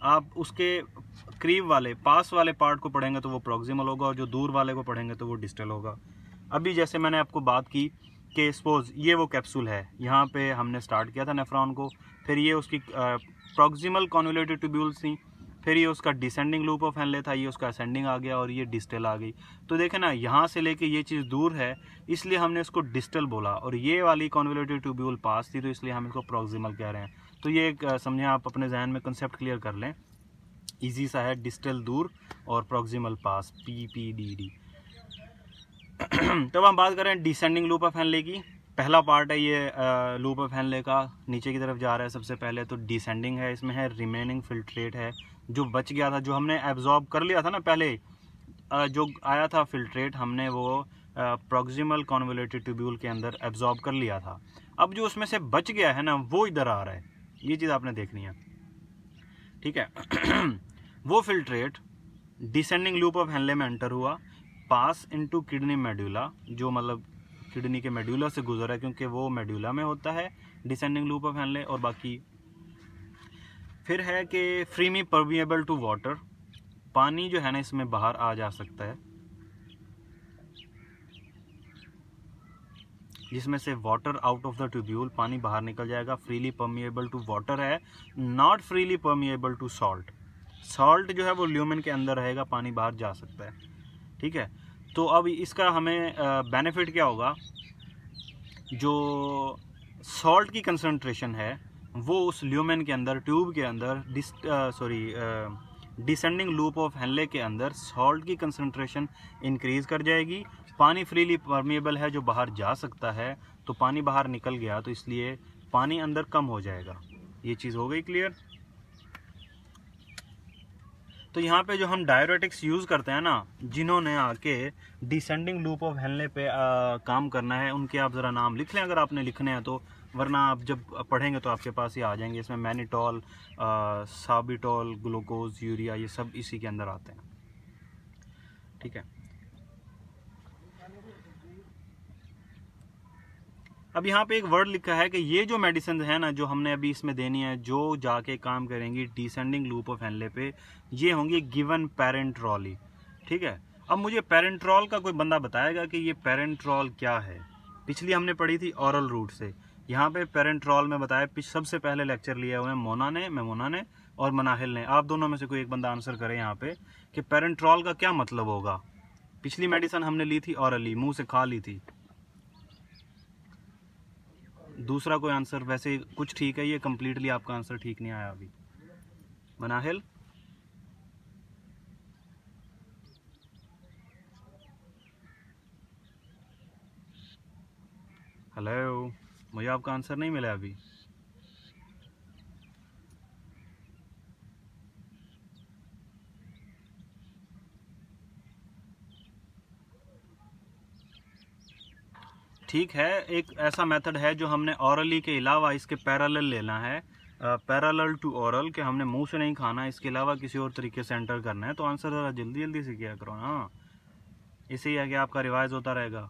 Speaker 1: आप उसके करीब वाले पास वाले पार्ट को पढ़ेंगे तो वो प्रॉक्सिमल होगा, और जो दूर वाले को पढ़ेंगे तो वो डिस्टल होगा। अभी जैसे मैंने आपको बात की कि सपोज ये वो कैप्सूल है, यहाँ पे हमने स्टार्ट किया था नेफ्रॉन को, फिर ये उसकी प्रॉक्सिमल कॉन्वोल्यूटेड ट्यूब्यूल्स थी, फिर ये उसका डिसेंडिंग लूप ऑफ हेनले था, ये उसका असेंडिंग आ गया, और ये डिस्टल आ गई। तो देखें ना, यहाँ से लेके ये चीज़ दूर है इसलिए हमने इसको डिस्टल बोला, और ये वाली कॉन्वोल्यूटेड ट्यूब्यूल पास थी तो इसलिए हम इसको प्रॉक्सिमल कह रहे हैं। तो ये एक समझें, आप अपने जहन में कंसेप्ट क्लियर कर लें, इजी सा है, डिस्टल दूर और प्रॉक्सिमल पास, PPDD। तो अब हम बात करें डिसेंडिंग लूप ऑफ हेनले की। पहला पार्ट है ये लूप ऑफ हेनले का, नीचे की तरफ जा रहा है सबसे पहले, तो डिसेंडिंग है, इसमें है रिमेनिंग फिल्ट्रेट है, जो बच गया था, जो हमने एब्जॉर्ब कर लिया था ना पहले, जो आया था फिल्ट्रेट हमने वो प्रॉक्सिमल कॉन्वोल्यूटेड ट्यूब्यूल के अंदर एब्जॉर्ब कर लिया था। अब जो उसमें से बच गया है ना वो इधर आ रहा है, ये चीज़ आपने देखनी है, ठीक है। वो filtrate descending loop of Henley में एंटर हुआ, पास इनटू किडनी मेड्यूला, जो मतलब किडनी के मेड्यूला से गुजरा है क्योंकि वो मेड्यूला में होता है डिसेंडिंग लूप ऑफ हेनले। और बाकी फिर है कि फ्रीमी परमिएबल टू वाटर, पानी जो है ना इसमें बाहर आ जा सकता है, जिसमें से water out of the tubule, पानी बाहर निकल जाएगा। फ्रीली परमिएबल टू वाटर है, not freely permeable to salt. Salt जो है वो ल्यूमेन के अंदर रहेगा, पानी बाहर जा सकता है, ठीक है। तो अब इसका हमें बेनिफिट क्या होगा, जो सॉल्ट की कंसंट्रेशन है वो उस ल्यूमेन के अंदर, ट्यूब के अंदर, डिसेंडिंग लूप ऑफ हेनले के अंदर सॉल्ट की कंसंट्रेशन इंक्रीज़ कर जाएगी। पानी फ्रीली परमिएबल है जो बाहर जा सकता है, तो पानी बाहर निकल गया तो इसलिए पानी अंदर कम हो जाएगा। ये चीज़ हो गई क्लियर? तो यहाँ पे जो हम डायरेटिक्स यूज़ करते हैं ना, जिन्होंने आके डिसेंडिंग लूप ऑफ हेनले पे काम करना है, उनके आप ज़रा नाम लिख लें अगर आपने लिखने हैं तो, वरना आप जब पढ़ेंगे तो आपके पास ही आ जाएंगे। इसमें मैनिटॉल, साबिटॉल, ग्लूकोज, यूरिया, ये सब इसी के अंदर आते हैं, ठीक है। अब यहाँ पे एक वर्ड लिखा है कि ये जो मेडिसिन है ना जो हमने अभी इसमें देनी है, जो जाके काम करेंगी डिसेंडिंग लूप ऑफ हेनले पे, ये होंगी गिवन पेरेंट्रोली, ठीक है। अब मुझे पेरेंट्रोल का कोई बंदा बताएगा कि ये पेरेंट्रोल क्या है। पिछली हमने पढ़ी थी ऑरल रूट से, यहाँ पे पेरेंट्रोल में बताया, सबसे पहले लेक्चर लिया हुए हैं मोना ने और मनाहिल ने। आप दोनों में से कोई एक बंदा आंसर करे यहाँ पे कि पेरेंट्रोल का क्या मतलब होगा। पिछली मेडिसिन हमने ली थी ऑरली, मुँह से खा ली थी। दूसरा कोई आंसर? वैसे कुछ ठीक है, ये कम्प्लीटली आपका आंसर ठीक नहीं आया अभी। मनाहिल, हेलो, मुझे आपका आंसर नहीं मिला अभी। ठीक है, एक ऐसा मेथड है जो हमने ऑरली के अलावा इसके पैरेलल लेना है, पैरेलल टू ओरल, कि हमने मुंह से नहीं खाना, इसके अलावा किसी और तरीके से एंटर करना है। तो आंसर ज़रा जल्दी जल्दी से किया करो ना, इससे ही आगे आपका रिवाइज होता रहेगा।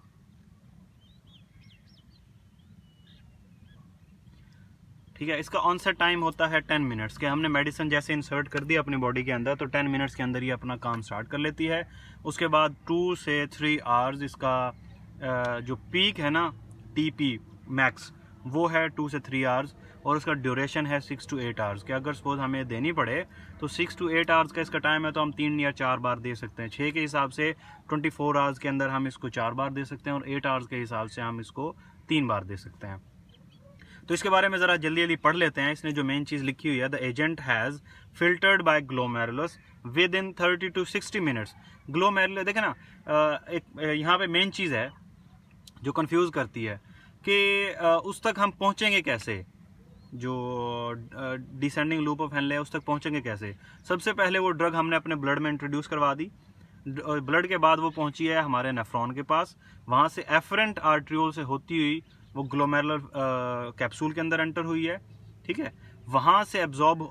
Speaker 1: ठीक है, इसका ऑनसेट टाइम होता है 10 मिनट्स के। हमने मेडिसिन जैसे इंसर्ट कर दिया अपनी बॉडी के अंदर तो 10 मिनट्स के अंदर ही अपना काम स्टार्ट कर लेती है। उसके बाद 2 से 3 आवर्स इसका जो पीक है ना, टीपी मैक्स, वो है 2 से 3 आवर्स, और उसका ड्यूरेशन है 6 to 8 आवर्स के। अगर सपोज हमें देनी पड़े तो 6 to 8 आवर्स का इसका टाइम है, तो हम 3 या 4 बार दे सकते हैं। 6 के हिसाब से 24 आवर्स के अंदर हम इसको 4 बार दे सकते हैं, और 8 आवर्स के हिसाब से हम इसको 3 बार दे सकते हैं। तो इसके बारे में ज़रा जल्दी जल्दी पढ़ लेते हैं। इसने जो मेन चीज़ लिखी हुई है, the agent has filtered by glomerulus within 30 to 60 minutes. Glomerulus देखे ना, एक यहाँ पे मेन चीज़ है जो कंफ्यूज करती है कि उस तक हम पहुँचेंगे कैसे, जो डिसेंडिंग लूप ऑफ हेनले है उस तक पहुँचेंगे कैसे। सबसे पहले वो ड्रग हमने अपने ब्लड में इंट्रोड्यूस करवा दी, ब्लड के बाद वो पहुँची है हमारे नेफ्रॉन के पास, वहाँ से एफरेंट आर्ट्रियोल से होती हुई वो ग्लोमेरुलर कैप्सूल के अंदर एंटर हुई है। ठीक है, वहाँ से एब्जॉर्ब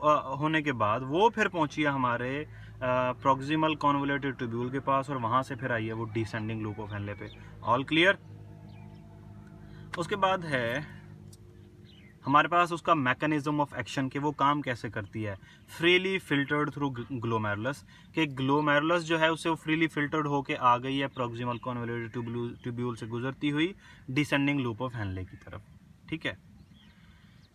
Speaker 1: होने के बाद वो फिर पहुँची है हमारे प्रॉक्सिमल कॉन्वोल्यूटेड ट्यूब्यूल के पास, और वहाँ से फिर आई है वो डिसेंडिंग लूप ऑफ हेनले पे। All clear. उसके बाद है हमारे पास उसका मैकेनिज्म ऑफ एक्शन, के वो काम कैसे करती है। फ्रीली फिल्टर्ड थ्रू ग्लोमेरुलस, कि ग्लोमेरुलस जो है उससे वो फ्रीली फिल्टर्ड होके आ गई है प्रॉक्सिमल कॉन्वोल्यूटेड ट्यूब्यूल से गुजरती हुई डिसेंडिंग लूप ऑफ हेनले की तरफ। ठीक है,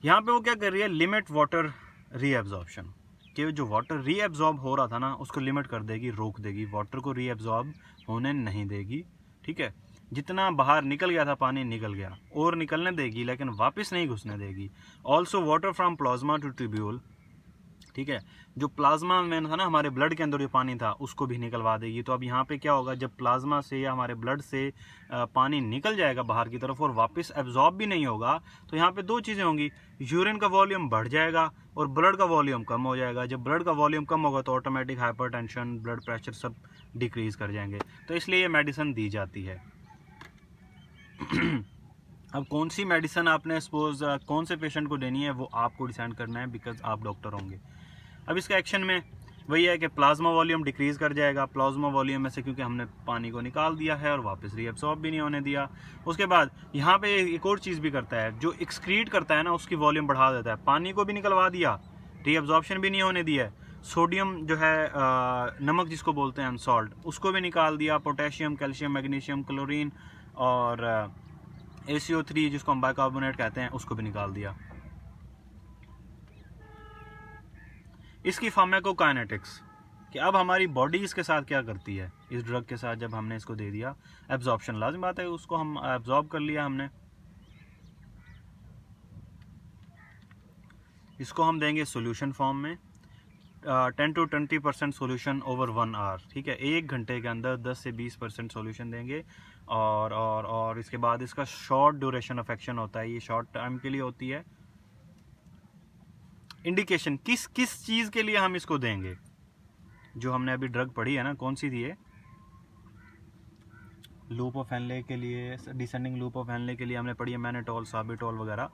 Speaker 1: यहाँ पे वो क्या कर रही है, लिमिट वाटर रीएब्जॉर्प्शन, कि जो वाटर रीएब्जॉर्ब हो रहा था ना उसको लिमिट कर देगी, रोक देगी, वाटर को रीएब्जॉर्ब होने नहीं देगी। ठीक है, जितना बाहर निकल गया था पानी निकल गया, और निकलने देगी लेकिन वापस नहीं घुसने देगी। Also water from plasma to tubule, ठीक है, जो प्लाज्मा में था ना हमारे ब्लड के अंदर जो पानी था उसको भी निकलवा देगी। तो अब यहाँ पे क्या होगा, जब प्लाज्मा से या हमारे ब्लड से पानी निकल जाएगा बाहर की तरफ और वापस एब्जॉर्ब भी नहीं होगा, तो यहाँ पे दो चीज़ें होंगी, यूरिन का वॉल्यूम बढ़ जाएगा और ब्लड का वॉल्यूम कम हो जाएगा। जब ब्लड का वॉल्यूम कम होगा तो ऑटोमेटिक हाइपरटेंशन, ब्लड प्रेशर सब डिक्रीज कर जाएंगे। तो इसलिए ये मेडिसिन दी जाती है। अब कौन सी मेडिसिन आपने सपोज कौन से पेशेंट को देनी है वो आपको डिसाइड करना है, बिकॉज आप डॉक्टर होंगे। अब इसका एक्शन में वही है कि प्लाज्मा वॉल्यूम डिक्रीज़ कर जाएगा, प्लाज्मा वॉल्यूम में से क्योंकि हमने पानी को निकाल दिया है और वापस रीअब्सॉर्ब भी नहीं होने दिया। उसके बाद यहाँ पे एक और चीज़ भी करता है, जो एक्सक्रीट करता है ना उसकी वॉल्यूम बढ़ा देता है। पानी को भी निकलवा दिया, रीअब्जॉर्प्शन भी नहीं होने दिया है, सोडियम जो है नमक जिसको बोलते हैं सॉल्ट, उसको भी निकाल दिया, पोटेशियम, कैल्शियम, मैग्नीशियम, क्लोरीन और ACO3 जिसको हम बाइकार्बोनेट कहते हैं उसको भी निकाल दिया। इसकी फार्माकोकाइनेटिक्स, कि अब हमारी बॉडी इसके साथ क्या करती है, इस ड्रग के साथ जब हमने इसको दे दिया, एब्जॉर्प्शन लाजिम बात है, उसको हम एब्जॉर्ब कर लिया हमने, इसको हम देंगे सॉल्यूशन फॉर्म में 10 to 20% सोल्यूशन ओवर 1 आवर। ठीक है, 1 घंटे के अंदर 10 से 20% सोल्यूशन देंगे। और इसके बाद इसका शॉर्ट ड्यूरेशन ऑफ एक्शन होता है, ये शॉर्ट टाइम के लिए होती है। इंडिकेशन किस किस चीज़ के लिए हम इसको देंगे, जो हमने अभी ड्रग पढ़ी है ना, कौन सी थी, लूप ऑफ हेनले के लिए, डिसेंडिंग लूप ऑफ हेनले के लिए हमने पढ़ी है मैनेटोल, साबिटोल वगैरह।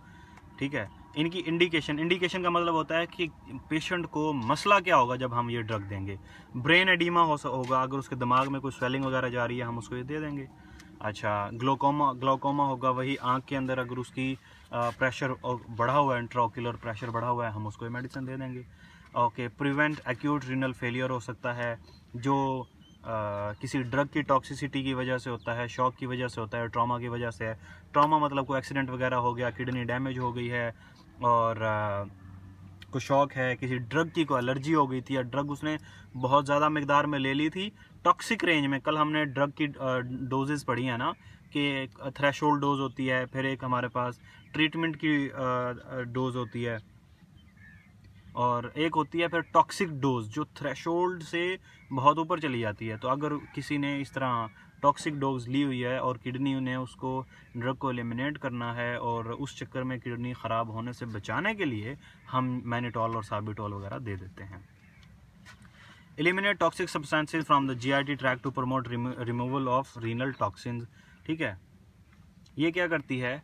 Speaker 1: ठीक है, इनकी इंडिकेशन का मतलब होता है कि पेशेंट को मसला क्या होगा जब हम ये ड्रग देंगे। ब्रेन एडीमा होगा, अगर उसके दिमाग में कोई स्वेलिंग वगैरह जा रही है हम उसको ये दे देंगे। अच्छा, ग्लोकोमा होगा, वही आँख के अंदर अगर उसकी प्रेशर बढ़ा हुआ है, इंट्राओक्यूलर प्रेशर बढ़ा हुआ है, हम उसको ये मेडिसिन दे देंगे। Okay, prevent acute renal failure हो सकता है, जो किसी ड्रग की टॉक्सिसिटी की वजह से होता है, शॉक की वजह से होता है, ट्रॉमा की वजह से है। ट्रॉमा मतलब कोई एक्सीडेंट वगैरह हो गया, किडनी डैमेज हो गई है, और को शॉक है, किसी ड्रग की को एलर्जी हो गई थी, या ड्रग उसने बहुत ज़्यादा मकदार में ले ली थी टॉक्सिक रेंज में। कल हमने ड्रग की डोजेस पढ़ी है ना, कि थ्रेशोल्ड डोज होती है, फिर एक हमारे पास ट्रीटमेंट की डोज होती है, और एक होती है फिर टॉक्सिक डोज जो थ्रेशोल्ड से बहुत ऊपर चली जाती है। तो अगर किसी ने इस तरह टॉक्सिक डोज ली हुई है और किडनी ने उसको ड्रग को एलिमिनेट करना है, और उस चक्कर में किडनी ख़राब होने से बचाने के लिए हम मैनिटोल और साबिटोल वगैरह दे देते हैं। Eliminate toxic substances from the GIT tract to promote removal of renal toxins. ठीक है, ये क्या करती है,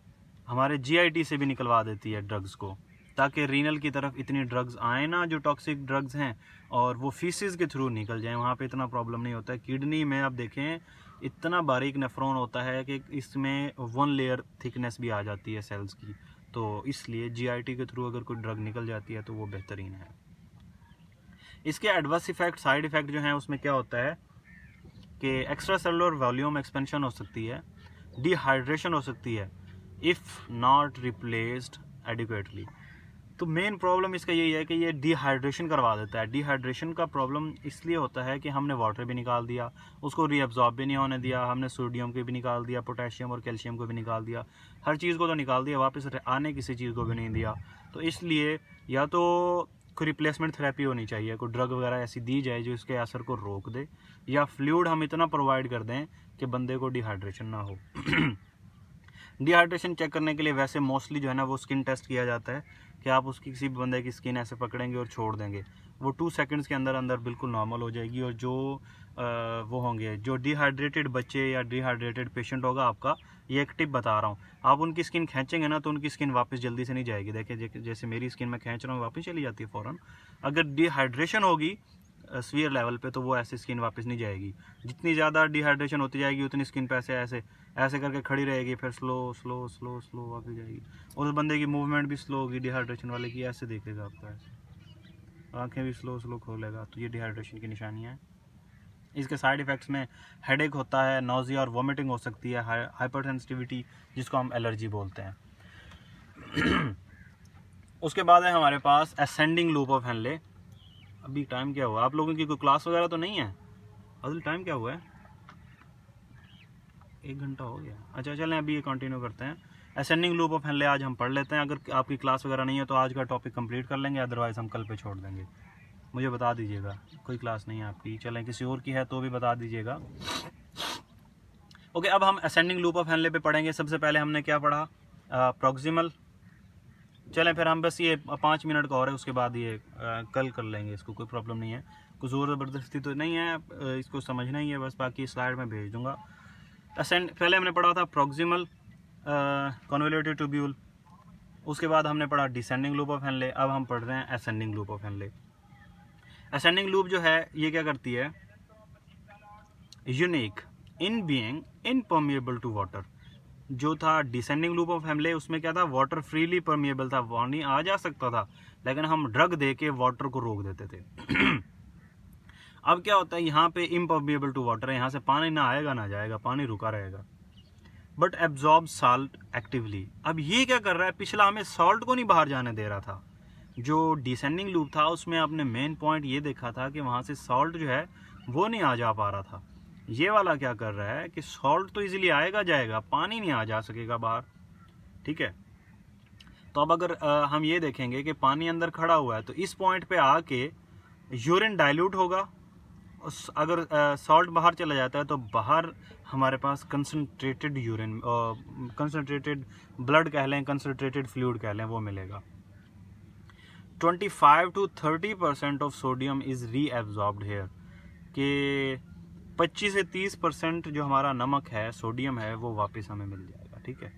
Speaker 1: हमारे GIT से भी निकलवा देती है ड्रग्स को, ताकि रीनल की तरफ इतनी ड्रग्स आए ना जो टॉक्सिक ड्रग्स हैं, और वो फीसिस के थ्रू निकल जाएं, वहाँ पे इतना प्रॉब्लम नहीं होता है। किडनी में आप देखें इतना बारीक नेफ्रॉन होता है कि इसमें 1 लेयर थिकनेस भी आ जाती है सेल्स की, तो इसलिए GIT के थ्रू अगर कोई ड्रग निकल जाती है तो वो बेहतरीन है। इसके एडवर्स इफेक्ट, साइड इफ़ेक्ट जो हैं उसमें क्या होता है कि एक्स्ट्रा सेलुलर वॉल्यूम एक्सपेंशन हो सकती है, डिहाइड्रेशन हो सकती है इफ़ नॉट रिप्लेस्ड एडिक्वेटली। तो मेन प्रॉब्लम इसका यही है कि ये डिहाइड्रेशन करवा देता है। डिहाइड्रेशन का प्रॉब्लम इसलिए होता है कि हमने वाटर भी निकाल दिया, उसको रीअब्जॉर्ब भी नहीं होने दिया, हमने सोडियम को भी निकाल दिया, पोटेशियम और कैल्शियम को भी निकाल दिया, हर चीज़ को तो निकाल दिया, वापस आने किसी चीज़ को भी नहीं दिया। तो इसलिए या तो कोई रिप्लेसमेंट थेरेपी होनी चाहिए, कोई ड्रग वगैरह ऐसी दी जाए जो इसके असर को रोक दे, या फ्लूइड हम इतना प्रोवाइड कर दें कि बंदे को डिहाइड्रेशन ना हो। डिहाइड्रेशन चेक करने के लिए वैसे मोस्टली जो है ना वो स्किन टेस्ट किया जाता है कि आप उसकी किसी बंदे की स्किन ऐसे पकड़ेंगे और छोड़ देंगे, वो 2 सेकंड्स के अंदर अंदर बिल्कुल नॉर्मल हो जाएगी। और जो वो होंगे जो डिहाइड्रेटेड बच्चे या डिहाइड्रेटेड पेशेंट होगा आपका, ये एक टिप बता रहा हूँ, आप उनकी स्किन खींचेंगे ना तो उनकी स्किन वापस जल्दी से नहीं जाएगी। देखिए जैसे मेरी स्किन में खींच रहा हूँ वापस चली जाती है फ़ौरन। अगर डिहाइड्रेशन होगी सीवियर लेवल पे तो वो ऐसे स्किन वापस नहीं जाएगी। जितनी ज़्यादा डिहाइड्रेशन होती जाएगी उतनी स्किन पे ऐसे ऐसे ऐसे करके खड़ी रहेगी, फिर स्लो स्लो स्लो स्लो वापस जाएगी। और उस बंदे की मूवमेंट भी स्लो होगी, डिहाइड्रेशन वाले की ऐसे देखेगा आपका, ऐसे आंखें भी स्लो स्लो खोलेगा। तो ये डिहाइड्रेशन की निशानियाँ हैं। इसके साइड इफ़ेक्ट्स में हेडेक होता है, नोज़िया और वॉमिटिंग हो सकती है, हाइपर सेंसिटिविटी जिसको हम एलर्जी बोलते हैं। उसके बाद है हमारे पास असेंडिंग लूप ऑफ हेनले। अभी टाइम क्या हुआ, आप लोगों की कोई क्लास वगैरह तो नहीं है? असल टाइम क्या हुआ है? 1 घंटा हो गया। अच्छा चलें अभी ये कंटिन्यू करते हैं। असेंडिंग लूप ऑफ हेनले आज हम पढ़ लेते हैं। अगर आपकी क्लास वगैरह नहीं है तो आज का टॉपिक कंप्लीट कर लेंगे, अदरवाइज़ हम कल पे छोड़ देंगे। मुझे बता दीजिएगा, कोई क्लास नहीं है आपकी, चलें किसी और की है तो भी बता दीजिएगा। ओके, अब हम असेंडिंग लूप ऑफ हेनले पे पढ़ेंगे। सबसे पहले हमने क्या पढ़ा? प्रॉक्सिमल। चलें फिर हम बस ये 5 मिनट का और है, उसके बाद ये कल कर लेंगे इसको, कोई प्रॉब्लम नहीं है, कुछ ज़ोर ज़बरदस्ती तो नहीं है, इसको समझना ही है बस, बाकी स्लाइड में भेज दूँगा। पहले हमने पढ़ा था प्रॉक्सिमल कन्वोल्यूटेड ट्यूब्यूल, उसके बाद हमने पढ़ा डिसेंडिंग लूप ऑफ हेनले, अब हम पढ़ रहे हैं ascending loop of Henle. Ascending loop जो है ये क्या करती है? Unique in being impermeable to water. जो था डिसेंडिंग लूप ऑफ हेनले उसमें क्या था? वाटर फ्रीली परमिएबल था, पानी आ जा सकता था, लेकिन हम ड्रग दे के वाटर को रोक देते थे। अब क्या होता है, यहाँ पे इम्पर्मिएबल टू वाटर है, यहाँ से पानी ना आएगा ना जाएगा, पानी रुका रहेगा, बट एब्जॉर्ब साल्ट एक्टिवली। अब ये क्या कर रहा है? पिछला हमें सॉल्ट को नहीं बाहर जाने दे रहा था। जो डिसेंडिंग लूप था उसमें आपने मेन पॉइंट ये देखा था कि वहाँ से सॉल्ट जो है वो नहीं आ जा पा रहा था। ये वाला क्या कर रहा है कि सॉल्ट तो इजीली आएगा जाएगा, पानी नहीं आ जा सकेगा बाहर, ठीक है। तो अब अगर हम ये देखेंगे कि पानी अंदर खड़ा हुआ है तो इस पॉइंट पे आके यूरिन डाइल्यूट होगा, अगर सॉल्ट बाहर चला जाता है तो बाहर हमारे पास कंसनट्रेटेड यूरिन, कंसनट्रेटेड ब्लड कह लें, कंसनट्रेटेड फ्लूइड कह लें, वो मिलेगा। 25 to 30% of sodium is reabsorbed here, कि 25 से 30% जो हमारा नमक है, सोडियम है, वो वापस हमें मिल जाएगा, ठीक है।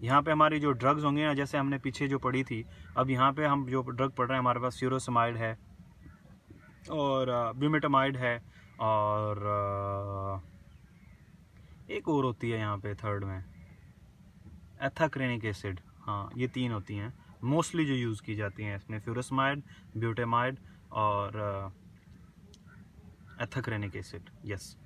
Speaker 1: यहाँ पे हमारी जो ड्रग्स होंगे ना, जैसे हमने पीछे जो पढ़ी थी, अब यहाँ पे हम जो ड्रग पढ़ रहे हैं, हमारे पास फ्यूरोसमाइड है और ब्यूमेटामाइड है, और एक और होती है यहाँ पे थर्ड में, एथाक्रेनिक एसिड। हाँ, ये 3 होती हैं मोस्टली जो यूज़ की जाती हैं इसमें, फ्यूरोसमाइड, ब्यूटेमाइड और एथाक्रेनिक एसिड। यस,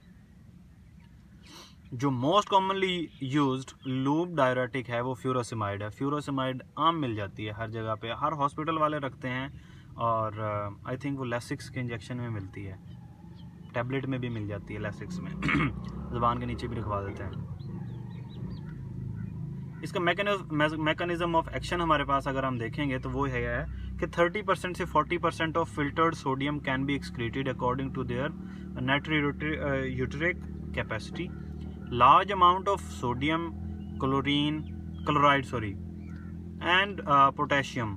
Speaker 1: जो most commonly used loop diuretic है वो फ्यूरोसिमाइड है। फ्यूरोसिमाइड आम मिल जाती है हर जगह पे, हर हॉस्पिटल वाले रखते हैं, और आई थिंक वो लेसिक्स के इंजेक्शन में मिलती है, टैबलेट में भी मिल जाती है लेसिक्स में। ज़ुबान के नीचे भी रखवा देते हैं। इसका मैकेनिज्म ऑफ एक्शन हमारे पास अगर हम देखेंगे तो वो है कि 30% से 40% of filtered sodium can be excreted according to their natriuretic capacity. Large amount of sodium, chloride and potassium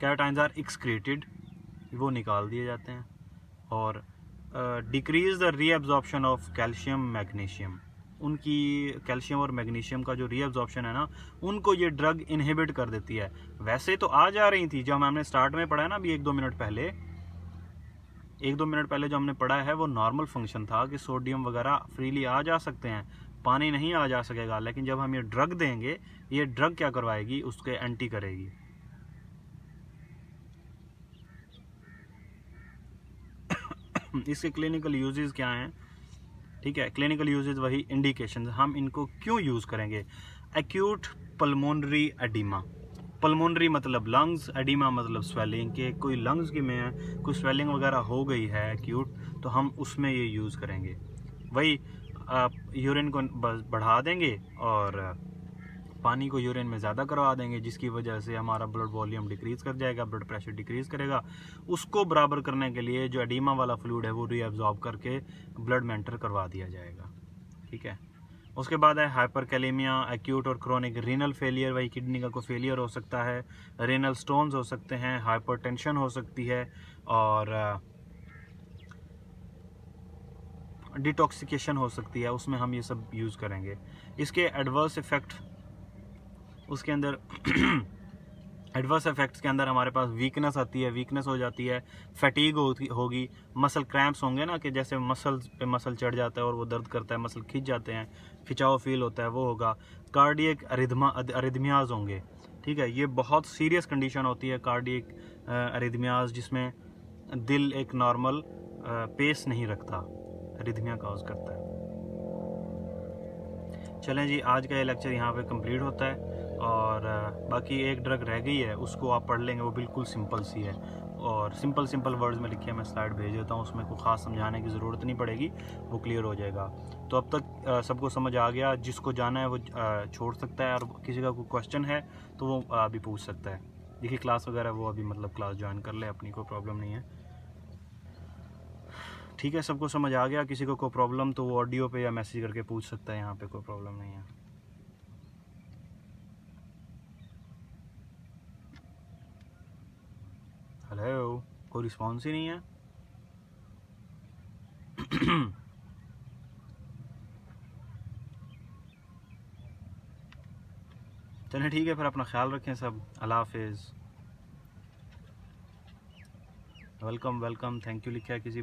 Speaker 1: cations are excreted, वो निकाल दिए जाते हैं, और decrease the reabsorption of calcium, magnesium, उनकी कैल्शियम और मैग्नीशियम का जो रीअब्जॉर्प्शन है ना, उनको ये ड्रग इनहिबिट कर देती है। वैसे तो आ जा रही थी, जब हमने स्टार्ट में पढ़ा है ना अभी 1-2 मिनट पहले, 1-2 मिनट पहले जो हमने पढ़ा है वो नॉर्मल फंक्शन था कि सोडियम वगैरह फ्रीली आ जा सकते हैं, पानी नहीं आ जा सकेगा। लेकिन जब हम ये ड्रग देंगे, ये ड्रग क्या करवाएगी, उसके एंटी करेगी। इसके क्लिनिकल यूजेस क्या हैं? ठीक है, क्लिनिकल यूजेस वही इंडिकेशन, हम इनको क्यों यूज़ करेंगे। एक्यूट पल्मोनरी एडिमा, पल्मोनरी मतलब लंग्स, एडिमा मतलब स्वेलिंग, के कोई लंग्स की में कोई स्वेलिंग वगैरह हो गई है एक्यूट, तो हम उसमें ये यूज़ करेंगे। वही आप यूरिन को बढ़ा देंगे और पानी को यूरिन में ज़्यादा करवा देंगे, जिसकी वजह से हमारा ब्लड वॉल्यूम डिक्रीज़ कर जाएगा, ब्लड प्रेशर डिक्रीज़ करेगा। उसको बराबर करने के लिए जो एडिमा वाला फ्लूइड है वो रीअब्जॉर्ब करके ब्लड में एंटर करवा दिया जाएगा। ठीक है, उसके बाद है हाइपरकैलेमिया, एक्यूट और क्रोनिक रीनल फेलियर, वही किडनी का कोई फेलियर हो सकता है, रीनल स्टोन्स हो सकते हैं, हाइपरटेंशन हो सकती है, और डिटॉक्सिकेशन हो सकती है, उसमें हम ये सब यूज़ करेंगे। इसके एडवर्स इफ़ेक्ट, उसके अंदर एडवर्स इफेक्ट्स के अंदर हमारे पास वीकनेस आती है, वीकनेस हो जाती है, फैटीग होगी, मसल क्रैम्प्स होंगे ना, कि जैसे मसल्स पे मसल चढ़ जाता है और वो दर्द करता है, मसल खिंच जाते हैं, खिंचाव फील होता है, वो होगा। कार्डियक अरिथमियाज होंगे। ठीक है, ये बहुत सीरियस कंडीशन होती है कार्डियक अरिथमियाज, जिसमें दिल एक नॉर्मल पेस नहीं रखता, अरिथमिया काज करता है। चलें जी, आज का ये लेक्चर यहाँ पे कंप्लीट होता है, और बाकी एक ड्रग रह गई है, उसको आप पढ़ लेंगे, वो बिल्कुल सिंपल सी है, और सिंपल वर्ड्स में लिखी है, मैं स्लाइड भेज देता हूँ, उसमें कोई ख़ास समझाने की ज़रूरत नहीं पड़ेगी, वो क्लियर हो जाएगा। तो अब तक सबको समझ आ गया, जिसको जाना है वो छोड़ सकता है, और किसी का कोई क्वेश्चन है तो वो अभी पूछ सकता है। देखिए क्लास वगैरह वो अभी मतलब क्लास ज्वाइन कर ले, अपनी कोई प्रॉब्लम नहीं है। ठीक है, सबको समझ आ गया। किसी को कोई प्रॉब्लम तो वो ऑडियो पे या मैसेज करके पूछ सकता है, यहाँ पे कोई प्रॉब्लम नहीं है। हेलो, कोई रिस्पॉन्स ही नहीं है। चलिए ठीक है, फिर अपना ख्याल रखें सब। अल्लाह हाफिज़। वेलकम वेलकम, थैंक यू लिखा है किसी